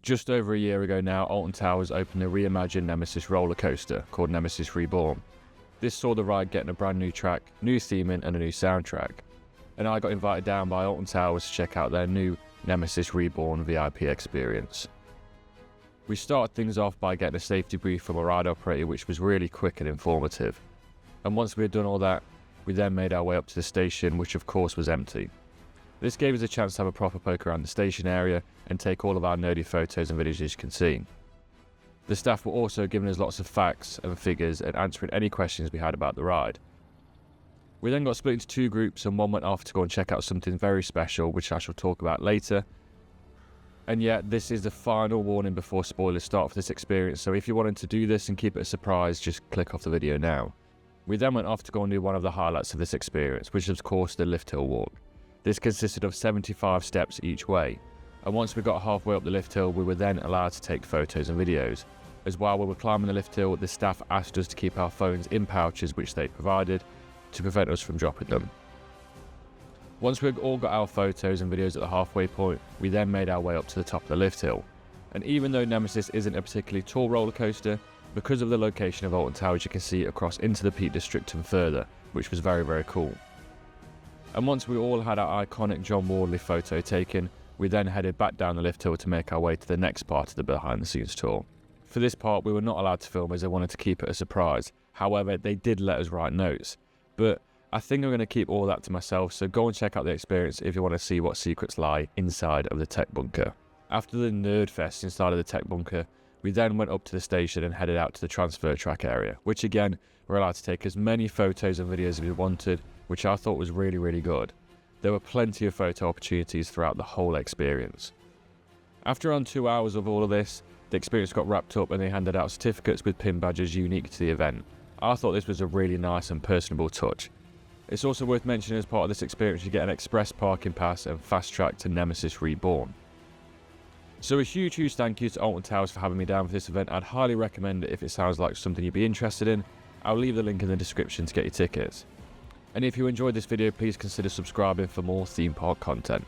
Just over a year ago now, Alton Towers opened a reimagined Nemesis roller coaster called Nemesis Reborn. This saw the ride getting a brand new track, new theming and a new soundtrack. And I got invited down by Alton Towers to check out their new Nemesis Reborn VIP experience. We started things off by getting a safety brief from a ride operator, which was really quick and informative. And once we had done all that, we then made our way up to the station, which of course was empty. This gave us a chance to have a proper poke around the station area and take all of our nerdy photos and videos, as you can see. The staff were also giving us lots of facts and figures and answering any questions we had about the ride. We then got split into two groups, and one went off to go and check out something very special, which I shall talk about later. And yet, this is the final warning before spoilers start for this experience, so if you're wanting to do this and keep it a surprise, just click off the video now. We then went off to go and do one of the highlights of this experience, which is of course the lift hill walk. This consisted of 75 steps each way, and once we got halfway up the lift hill, we were then allowed to take photos and videos. As while we were climbing the lift hill, the staff asked us to keep our phones in pouches which they provided to prevent us from dropping them. Once we all got our photos and videos at the halfway point, we then made our way up to the top of the lift hill. And even though Nemesis isn't a particularly tall roller coaster, because of the location of Alton Towers, you can see across into the Peak District and further, which was very, very cool. And once we all had our iconic John Wardley photo taken, we then headed back down the lift hill to make our way to the next part of the behind the scenes tour. For this part, we were not allowed to film as they wanted to keep it a surprise. However, they did let us write notes. But I think I'm going to keep all that to myself, so go and check out the experience if you want to see what secrets lie inside of the tech bunker. After the nerd fest inside of the tech bunker, we then went up to the station and headed out to the transfer track area, which again, we're allowed to take as many photos and videos as we wanted, which I thought was really, really good. There were plenty of photo opportunities throughout the whole experience. After around 2 hours of all of this, the experience got wrapped up and they handed out certificates with pin badges unique to the event. I thought this was a really nice and personable touch. It's also worth mentioning as part of this experience you get an express parking pass and fast track to Nemesis Reborn. So a huge thank you to Alton Towers for having me down for this event. I'd highly recommend it if it sounds like something you'd be interested in. I'll leave the link in the description to get your tickets. And if you enjoyed this video, please consider subscribing for more theme park content.